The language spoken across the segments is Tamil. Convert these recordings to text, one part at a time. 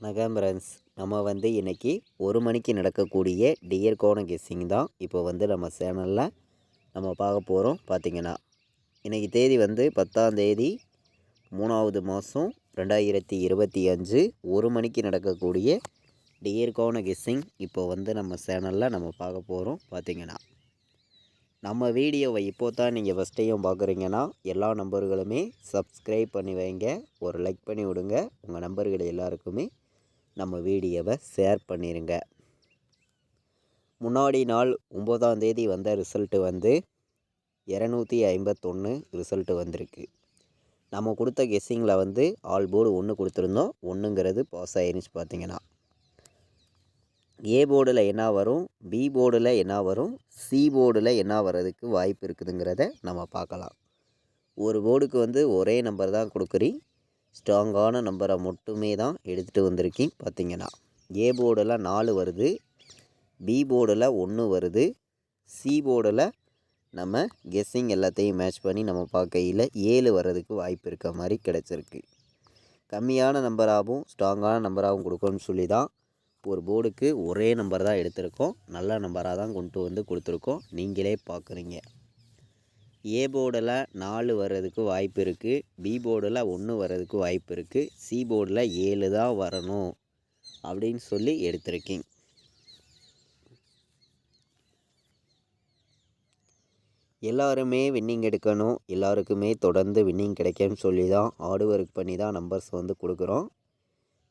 வணக்கம் ஃப்ரெண்ட்ஸ். நம்ம இன்றைக்கி 1 மணிக்கு நடக்கக்கூடிய டியர் கோண கெஸ்ஸிங் தான் இப்போ நம்ம சேனலில் நம்ம பார்க்க போகிறோம். பார்த்திங்கன்னா இன்றைக்கி தேதி 10ஆம் தேதி 3வது மாதம் 2025 1 மணிக்கு நடக்கக்கூடிய டியர் கோண கெஸ்ஸிங் இப்போ நம்ம சேனலில் நம்ம பார்க்க போகிறோம். பார்த்திங்கன்னா நம்ம வீடியோவை இப்போ தான் நீங்கள் ஃபஸ்ட் டைம் பார்க்குறீங்கன்னா எல்லா நம்பர்களுமே சப்ஸ்கிரைப் பண்ணி வைங்க, ஒரு லைக் பண்ணி விடுங்க. உங்கள் நம்பர்கள் எல்லாருக்குமே நம்ம வீடியோவை ஷேர் பண்ணிடுங்க. முன்னாடி நாள் 9ஆம் தேதி வந்த ரிசல்ட்டு 251 ரிசல்ட்டு வந்திருக்கு. நம்ம கொடுத்த கெஸ்ஸிங்கில் ஆல் போர்டு 1 கொடுத்துருந்தோம். 1ங்கிறது பாஸ் ஆயிருந்துச்சு. பார்த்திங்கன்னா ஏ போர்டில் என்ன வரும், பி போர்டில் என்ன வரும், சி போர்டில் என்ன வர்றதுக்கு வாய்ப்பு இருக்குதுங்கிறத நம்ம பார்க்கலாம். ஒரு போர்டுக்கு ஒரே நம்பர் தான் கொடுக்குறீங்க, ஸ்ட்ராங்கான நம்பரை மட்டுமே தான் எடுத்துகிட்டு வந்திருக்கேன். பார்த்திங்கன்னா ஏ போர்டில் 4 வருது, பி போர்டில் 1 வருது, சி போர்டில் நம்ம கெஸ்ஸிங் எல்லாத்தையும் மேட்ச் பண்ணி நம்ம பார்க்கையில் 7 வர்றதுக்கு வாய்ப்பு இருக்க மாதிரி கிடச்சிருக்கு. கம்மியான நம்பராகவும் ஸ்ட்ராங்கான நம்பராகவும் கொடுக்கணும்னு சொல்லி தான் ஒரு போர்டுக்கு ஒரே நம்பர் தான் எடுத்திருக்கோம். நல்ல நம்பராக தான் கொண்டு கொடுத்துருக்கோம். நீங்களே பார்க்குறீங்க. ஏ போர்டில் 4 வர்றதுக்கு வாய்ப்பு இருக்குது, பி போர்டில் 1 வர்றதுக்கு வாய்ப்பு இருக்குது, சி போர்டில் 7 தான் வரணும் அப்படின்னு சொல்லி எடுத்திருக்கேன். எல்லாருமே வின்னிங் எடுக்கணும், எல்லாருக்குமே தொடர்ந்து வின்னிங் கிடைக்கும்னு சொல்லி தான் ஹார்டு ஒர்க் பண்ணி தான் நம்பர்ஸ் கொடுக்குறோம்.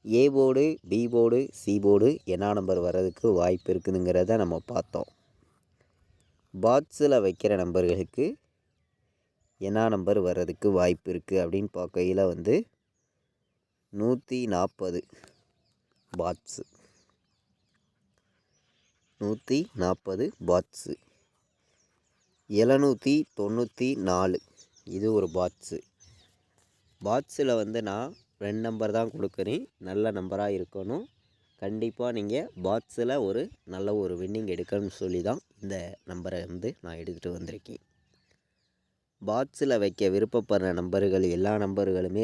A board, B board, C board என்ன நம்பர் வர்றதுக்கு வாய்ப்பு இருக்குதுங்கிறத நம்ம பார்த்தோம். பாக்ஸில் வைக்கிற நம்பர்களுக்கு என்ன நம்பர் வர்றதுக்கு வாய்ப்பு இருக்குது அப்படின்னு பார்க்கையில் 140 பாக்ஸு, 140 பாக்ஸு, 794 இது ஒரு பாக்ஸு. பாக்ஸில் நான் 2 நம்பர் தான் கொடுக்குறேன். நல்ல நம்பராக இருக்கணும். கண்டிப்பாக நீங்கள் பாக்ஸில் ஒரு நல்ல ஒரு வின்னிங் எடுக்கணும்னு சொல்லி தான் இந்த நம்பரை நான் எடுத்துகிட்டு வந்திருக்கேன். பாக்ஸில் வைக்க விருப்பப்படுற நம்பர்கள் எல்லா நம்பர்களுமே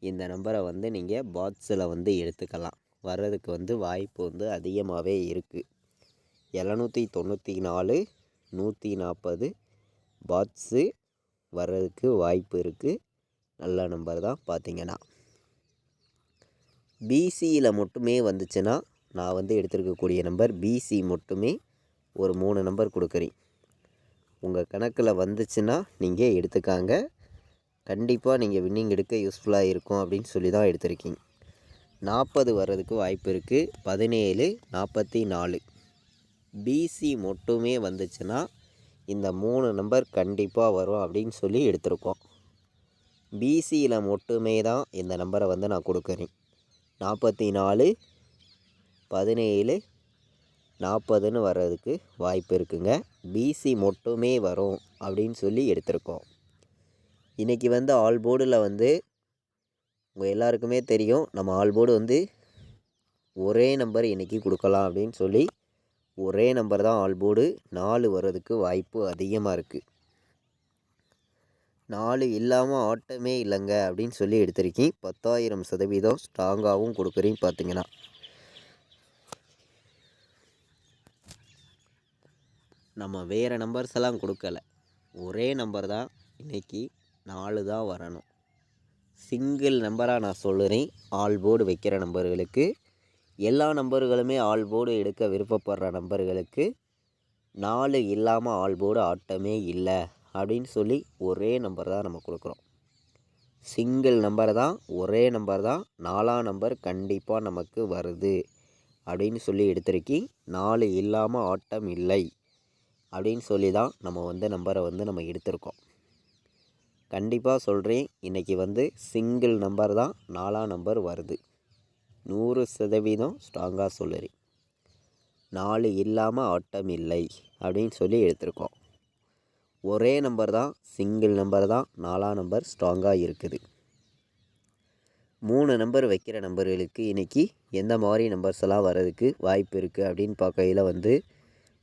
இந்த நம்பரை நீங்கள் பாக்ஸில் எடுத்துக்கலாம். வர்றதுக்கு வாய்ப்பு அதிகமாகவே இருக்குது. 794 140 பாக்ஸு வர்றதுக்கு வாய்ப்பு இருக்குது. நல்ல நம்பர் தான். பார்த்திங்கன்னா பிசியில் மட்டுமே வந்துச்சுன்னா நான் எடுத்துருக்கக்கூடிய நம்பர் பிசி மட்டுமே ஒரு 3 நம்பர் கொடுக்குறேன். உங்கள் கணக்கில் வந்துச்சுன்னா நீங்கள் எடுத்துக்காங்க. கண்டிப்பாக நீங்கள் வின்னிங் எடுக்க யூஸ்ஃபுல்லாக இருக்கும் அப்படின்னு சொல்லி தான் எடுத்திருக்கீங்க. 40 வர்றதுக்கு வாய்ப்பு இருக்குது. 17 44 பிசி மட்டுமே வந்துச்சுன்னா இந்த 3 நம்பர் கண்டிப்பாக வரும் அப்படின்னு சொல்லி எடுத்திருக்கோம். பிசியில் மட்டுமே தான் இந்த நம்பரை நான் கொடுக்குறேன். 44 17 40ன்னு வர்றதுக்கு வாய்ப்பு இருக்குங்க. பிசி மட்டுமே வரும் அப்படின்னு சொல்லி எடுத்திருக்கோம். இன்றைக்கி ஆல் போர்டில் உங்கள் எல்லாருக்குமே தெரியும், நம்ம ஆல் போர்டு ஒரே நம்பர் இன்றைக்கி கொடுக்கலாம் அப்படின்னு சொல்லி ஒரே நம்பர் தான் ஆல் போர்டு. 4 வர்றதுக்கு வாய்ப்பு அதிகமாக இருக்குது. 4 இல்லாமல் ஆட்டமே இல்லைங்க அப்படின்னு சொல்லி எடுத்திருக்கேன். 10,000% ஸ்ட்ராங்காகவும் கொடுக்குறேன். பார்த்திங்கன்னா நம்ம வேறு நம்பர்ஸ் எல்லாம் கொடுக்கல, ஒரே நம்பர் தான். இன்றைக்கி 4 தான் வரணும். சிங்கிள் நம்பராக நான் சொல்லுறேன். ஆல் போர்டு வைக்கிற நம்பர்களுக்கு எல்லா நம்பர்களுமே ஆல் போர்டு எடுக்க விருப்பப்படுற நம்பர்களுக்கு 4 இல்லாமல் ஆல் போர்டு ஆட்டமே இல்லை அப்படின்னு சொல்லி ஒரே நம்பர் தான் நம்ம கொடுக்குறோம். சிங்கிள் நம்பர் தான், ஒரே நம்பர் தான். 4ஆம் நம்பர் கண்டிப்பாக நமக்கு வருது அப்படின்னு சொல்லி எடுத்திருக்கேன். 4 இல்லாமல் ஆட்டம் இல்லை அப்படின்னு சொல்லி தான் நம்ம நம்பரை நம்ம எடுத்திருக்கோம். கண்டிப்பாக சொல்கிறேன், இன்றைக்கி சிங்கிள் நம்பர் தான் 4ஆம் நம்பர் வருது. 100% ஸ்ட்ராங்காக சொல்லுறேன். 4 இல்லாமல் ஆட்டம் இல்லை அப்படின்னு சொல்லி எடுத்திருக்கோம். ஒரே நம்பர் தான், சிங்கிள் நம்பர் தான். 4ஆம் நம்பர் ஸ்ட்ராங்காக இருக்குது. 3 நம்பர் வைக்கிற நம்பர்களுக்கு இன்றைக்கி எந்த மாதிரி நம்பர்ஸ் எல்லாம் வர்றதுக்கு வாய்ப்பு இருக்குது அப்படின்னு பார்க்கையில்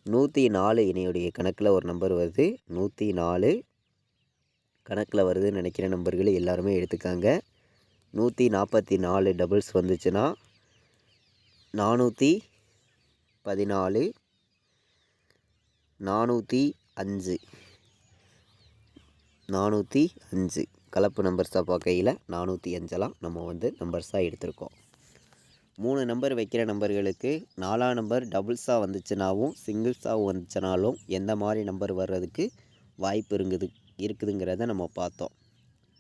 104 என்னுடைய கணக்கில் ஒரு நம்பர் வருது. 104 கணக்கில் வருதுன்னு நினைக்கிற நம்பர்கள் எல்லாருமே எடுத்துக்காங்க. 144 டபுள்ஸ் வந்துச்சுன்னா 414 405 405 கலப்பு நம்பர்ஸாக பார்க்கையில் 405 நம்ம வந்து நம்பர்ஸாக எடுத்திருக்கோம். 3 நம்பர் வைக்கிற நம்பர்களுக்கு 4ஆம் நம்பர் டபுள்ஸாக வந்துச்சுனாவும் சிங்கிள்ஸாக வந்துச்சுனாலும் எந்த மாதிரி நம்பர் வர்றதுக்கு வாய்ப்பு இருக்குதுங்கிறத நம்ம பார்த்தோம்.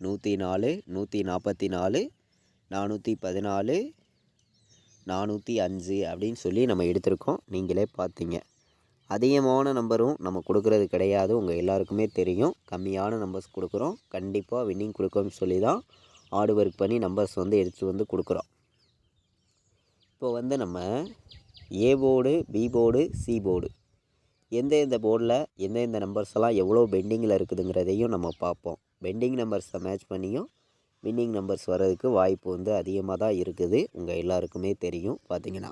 104 144 414 405 அப்படின்னு சொல்லி நம்ம எடுத்திருக்கோம். நீங்களே பார்த்தீங்க. அதிகமான நம்பரும் நம்ம கொடுக்கறது கிடையாது, உங்கள் எல்லாருக்குமே தெரியும். கம்மியான நம்பர்ஸ் கொடுக்குறோம். கண்டிப்பாக வின்னிங் கொடுக்கணும்னு சொல்லி தான் ஹார்ட் ஒர்க் பண்ணி நம்பர்ஸ் வந்து எடுத்துகிட்டு வந்து கொடுக்குறோம். இப்போ வந்து நம்ம A board, B board, C board எந்தெந்த போர்டில் எந்தெந்த நம்பர்ஸ் எல்லாம் எவ்வளோ பெண்டிங்கில் இருக்குதுங்கிறதையும் நம்ம பார்ப்போம். பெண்டிங் நம்பர்ஸை மேட்ச் பண்ணியும் வின்னிங் நம்பர்ஸ் வர்றதுக்கு வாய்ப்பு வந்து அதிகமாக தான் இருக்குது, உங்கள் எல்லாருக்குமே தெரியும். பார்த்தீங்கன்னா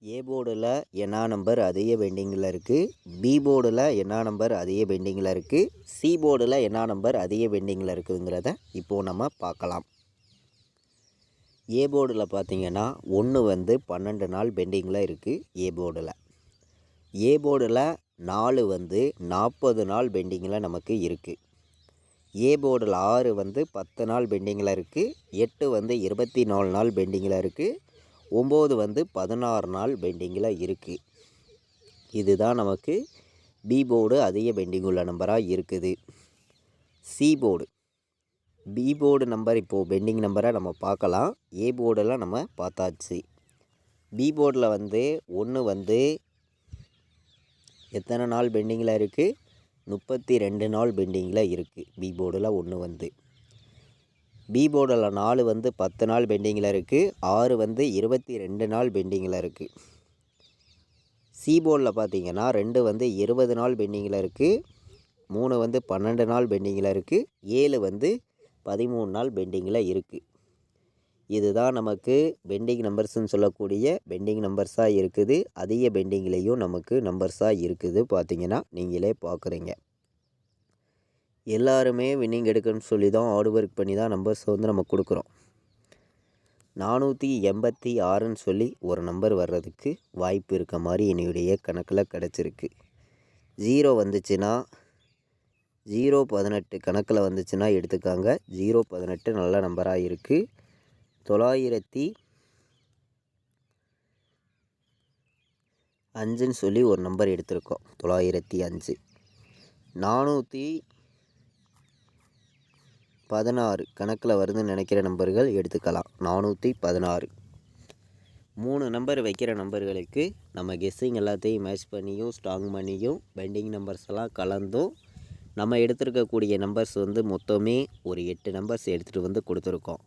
ஏ போர்டில் என்ன நம்பர் அதிக பெண்டிங்கில் இருக்குது, பி போர்டில் என்ன நம்பர் அதிக பெண்டிங்கில் இருக்குது, சி போர்டில் என்ன நம்பர் அதிக பெண்டிங்கில் இருக்குதுங்கிறத இப்போது நம்ம பார்க்கலாம். ஏ போர்டில் பார்த்திங்கன்னா 1 வந்து 12 நாள் பெண்டிங்கில் இருக்குது. ஏ போர்டில் 4 வந்து 40 நாள் பெண்டிங்கில் நமக்கு இருக்குது. ஏ போர்டில் 6 வந்து 10 நாள் பெண்டிங்கில் இருக்குது. 8 வந்து 24 நாள் பெண்டிங்கில் இருக்குது. 9 வந்து 16 நாள் பெண்டிங்கில் இருக்குது. இதுதான் நமக்கு பி போர்டு அதிக பெண்டிங் உள்ள நம்பராக இருக்குது. C board, B board number இப்போது பெண்டிங் நம்பரை நம்ம பார்க்கலாம். ஏ போர்டெல்லாம் நம்ம பார்த்தாச்சு. பி போர்டில் வந்து 1 வந்து எத்தனை நாள் பெண்டிங்கில் இருக்குது, 32 நாள் பெண்டிங்கில் இருக்குது. பி போர்டில் 1 வந்து. பி போர்டில் 4 வந்து 10 நாள் பெண்டிங்கில் இருக்குது. 6 வந்து 22 நாள் பெண்டிங்கில் இருக்குது. சி போர்டில் பார்த்திங்கன்னா 2 வந்து 20 நாள் பெண்டிங்கில் இருக்குது. 3 வந்து 12 நாள் பெண்டிங்கில் இருக்குது. 7 வந்து 13 நாள் பெண்டிங்கில் இருக்குது. இதுதான் நமக்கு பெண்டிங் நம்பர்ஸ்ன்னு சொல்லக்கூடிய பெண்டிங் நம்பர்ஸாக இருக்குது. அதிக பெண்டிங்லேயும் நமக்கு நம்பர்ஸாக இருக்குது. பார்த்திங்கன்னா நீங்களே பார்க்குறீங்க. எல்லாருமே வின்னிங் எடுக்கணும்னு சொல்லி தான் ஹார்ட் ஒர்க் பண்ணி தான் நம்பர்ஸை வந்து நம்ம கொடுக்குறோம். 486ன்னு சொல்லி ஒரு நம்பர் வர்றதுக்கு வாய்ப்பு இருக்க மாதிரி என்னுடைய கணக்கில் கிடச்சிருக்கு. 0 வந்துச்சுன்னா 018 கணக்கில் வந்துச்சுன்னா எடுத்துக்காங்க. 018 நல்ல நம்பராக இருக்குது. 905ன்னு சொல்லி ஒரு நம்பர் எடுத்திருக்கோம். 905 416 கணக்கில் வருதுன்னு நினைக்கிற நம்பர்கள் எடுத்துக்கலாம். 416 3 நம்பர் வைக்கிற நம்பர்களுக்கு நம்ம கெஸ்ஸிங் எல்லாத்தையும் மேட்ச் பண்ணியும் ஸ்ட்ராங் பண்ணியும் பெண்டிங் நம்பர்ஸ் எல்லாம் கலந்தும் நம்ம எடுத்துருக்கக்கூடிய நம்பர்ஸ் வந்து மொத்தமே ஒரு 8 நம்பர்ஸ் எடுத்துகிட்டு வந்து கொடுத்துருக்கோம்.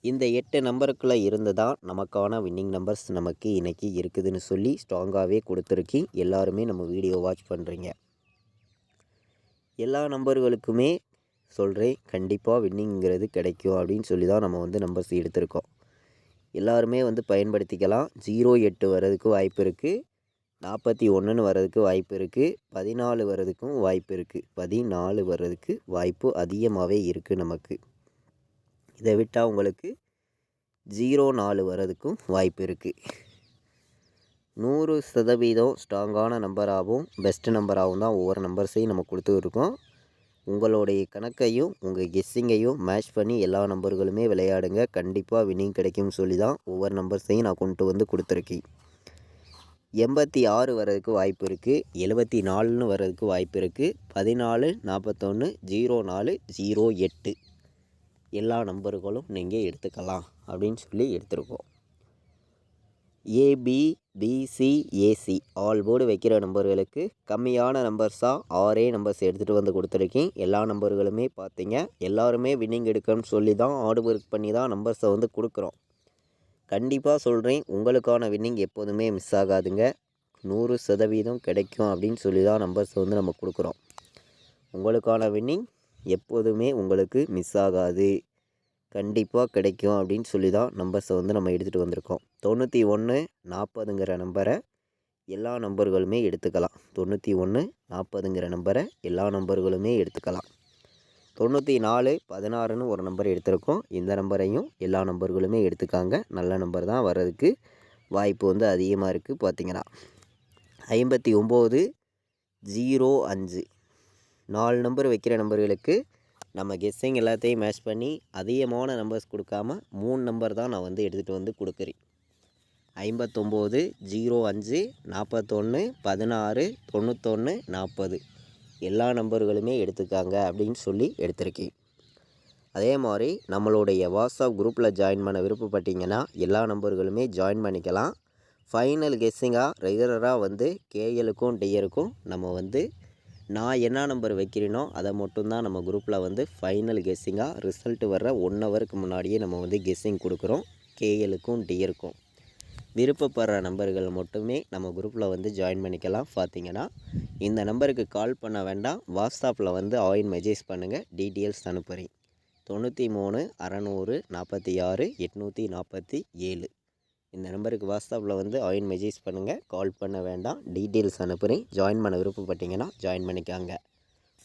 இந்த 8 நம்பருக்குள்ளே இருந்து தான் நமக்கான வின்னிங் நம்பர்ஸ் நமக்கு இன்றைக்கி இருக்குதுன்னு சொல்லி ஸ்ட்ராங்காகவே கொடுத்துருக்கேன். எல்லாருமே நம்ம வீடியோ வாட்ச் பண்ணுறீங்க. எல்லா நம்பர்களுக்குமே சொல்கிறேன், கண்டிப்பாக வின்னிங்கிறது கிடைக்கும் அப்படின்னு சொல்லி தான் நம்ம வந்து நம்பர்ஸ் எடுத்திருக்கோம். எல்லாருமே வந்து பயன்படுத்திக்கலாம். 08 வர்றதுக்கு வாய்ப்பு இருக்குது. 41ன்னு வர்றதுக்கு வாய்ப்பு இருக்குது. 14 வர்றதுக்கும் வாய்ப்பு இருக்குது. 14 வர்றதுக்கு வாய்ப்பு அதிகமாகவே இருக்குது நமக்கு. இதை விட்டால் உங்களுக்கு 04 வர்றதுக்கும் வாய்ப்பு இருக்குது. 100% ஸ்ட்ராங்கான நம்பராகவும் பெஸ்ட் நம்பராகவும் தான் ஒவ்வொரு நம்பர்ஸையும் நம்ம கொடுத்துருக்கோம். உங்களுடைய கணக்கையும் உங்கள் கெஸ்ஸிங்கையும் மேட்ச் பண்ணி எல்லா நம்பர்களுமே விளையாடுங்க. கண்டிப்பாக வின்னிங் கிடைக்கும்னு சொல்லி தான் ஒவ்வொரு நம்பர்ஸையும் நான் கொண்டு வந்து கொடுத்துருக்கேன். 86 வர்றதுக்கு வாய்ப்பு இருக்குது. 74ன்னு வர்றதுக்கு வாய்ப்பு இருக்குது. 14 41 04 08 எல்லா நம்பர்களும் நீங்கள் எடுத்துக்கலாம் அப்படின்னு சொல்லி எடுத்துருக்கோம். A B B C A C all board வைக்கிற நம்பர்களுக்கு கம்மியான நம்பர்ஸாக 6 நம்பர்ஸ் எடுத்துகிட்டு வந்து கொடுத்துருக்கேன். எல்லா நம்பர்களுமே பார்த்தீங்க. எல்லாருமே வின்னிங் எடுக்கணும்னு சொல்லி தான் ஹார்ட் ஒர்க் பண்ணி தான் நம்பர்ஸை வந்து கொடுக்குறோம். கண்டிப்பாக சொல்கிறேன், உங்களுக்கான வின்னிங் எப்போதுமே மிஸ் ஆகாதுங்க. 100% கிடைக்கும் அப்படின்னு சொல்லி தான் நம்பர்ஸை வந்து நம்ம கொடுக்குறோம். உங்களுக்கான வின்னிங் எப்போதுமே உங்களுக்கு மிஸ் ஆகாது, கண்டிப்பாக கிடைக்கும் அப்படின்னு சொல்லி தான் நம்பர்ஸை வந்து நம்ம எடுத்துகிட்டு வந்திருக்கோம். 91 40ங்கிற நம்பரை எல்லா நம்பர்களுமே எடுத்துக்கலாம். 91 40ங்கிற நம்பரை எல்லா நம்பர்களுமே எடுத்துக்கலாம். 94 16ன்னு ஒரு நம்பர் எடுத்திருக்கோம். இந்த நம்பரையும் எல்லா நம்பர்களுமே எடுத்துக்காங்க. நல்ல நம்பர் தான் வர்றதுக்கு வாய்ப்பு வந்து அதிகமாக இருக்குது. பார்த்திங்கன்னா 59 05 4 நம்பர் வைக்கிற நம்பர்களுக்கு நம்ம கெஸ்ஸிங் எல்லாத்தையும் மேட்ச் பண்ணி அதிகமான நம்பர்ஸ் கொடுக்காம 3 நம்பர் தான் நான் வந்து எடுத்துகிட்டு வந்து கொடுக்குறேன். 59 05 41 16 91 40 எல்லா நம்பர்களுமே எடுத்துக்காங்க அப்படின்னு சொல்லி எடுத்திருக்கேன். அதே மாதிரி நம்மளுடைய வாட்ஸ்அப் குரூப்பில் ஜாயின் பண்ண விருப்பப்பட்டீங்கன்னா எல்லா நம்பர்களுமே ஜாயின் பண்ணிக்கலாம். ஃபைனல் கெஸ்ஸிங்காக ரெகுலராக வந்து கேஎலுக்கும் டிஆருக்கும் நம்ம வந்து நான் என்ன நம்பர் வைக்கிறேனோ அதை மட்டும்தான் நம்ம குரூப்பில் வந்து ஃபைனல் கெஸ்ஸிங்காக ரிசல்ட் வர்ற 1 ஹவருக்கு முன்னாடியே நம்ம வந்து கெஸ்ஸிங் கொடுக்குறோம். கேஎலுக்கும் டிஆருக்கும் விருப்பப்படுற நம்பர்கள் மட்டுமே நம்ம குரூப்பில் வந்து ஜாயின் பண்ணிக்கலாம். பார்த்திங்கன்னா இந்த நம்பருக்கு கால் பண்ண வேண்டாம், வாட்ஸ்அப்பில் வந்து ஆயின் மெசேஜ் பண்ணுங்கள், டீட்டெயில்ஸ் அனுப்புகிறேன். 93 600 46 847 இந்த நம்பருக்கு வாட்ஸ்அப்பில் வந்து ஆயின் மெசேஜ் பண்ணுங்கள், கால் பண்ண வேண்டாம், டீட்டெயில்ஸ் அனுப்புகிறேன். ஜாயின் பண்ண விருப்பப்பட்டீங்கன்னா ஜாயின் பண்ணிக்காங்க.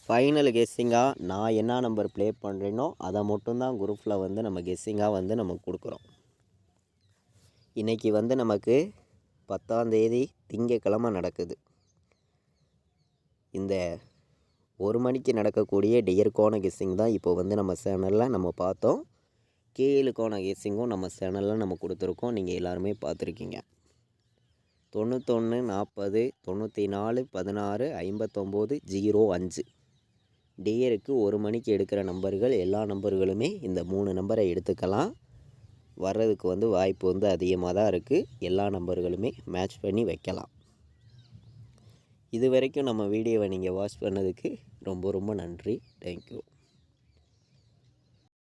ஃபைனல் கெஸ்ஸிங்காக நான் என்ன நம்பர் ப்ளே பண்ணுறேனோ அதை மட்டும்தான் குரூப்பில் வந்து நம்ம கெஸ்ஸிங்காக வந்து நம்ம கொடுக்குறோம். இன்றைக்கி வந்து நமக்கு 10ஆம் தேதி திங்கக்கிழமை நடக்குது. இந்த 1 மணிக்கு நடக்கக்கூடிய டியருக்கான கெஸ்ஸிங் தான் இப்போ வந்து நம்ம சேனலில் நம்ம பார்த்தோம். கேஎலுக்கான கெஸ்ஸிங்கும் நம்ம சேனலில் நம்ம கொடுத்துருக்கோம், நீங்கள் எல்லாருமே பார்த்துருக்கீங்க. 91 40 94 16 59 05 டியருக்கு 1 மணிக்கு எடுக்கிற நம்பர்கள் எல்லா நம்பர்களுமே இந்த 3 நம்பரை எடுத்துக்கலாம். வர்றதுக்கு வந்து வாய்ப்பு வந்து அதிகமாக தான் இருக்குது. எல்லா நம்பர்களுமே மேட்ச் பண்ணி வைக்கலாம். இது வரைக்கும் நம்ம வீடியோவை நீங்கள் வாட்ச் பண்ணதுக்கு ரொம்ப ரொம்ப நன்றி. தேங்க்யூ.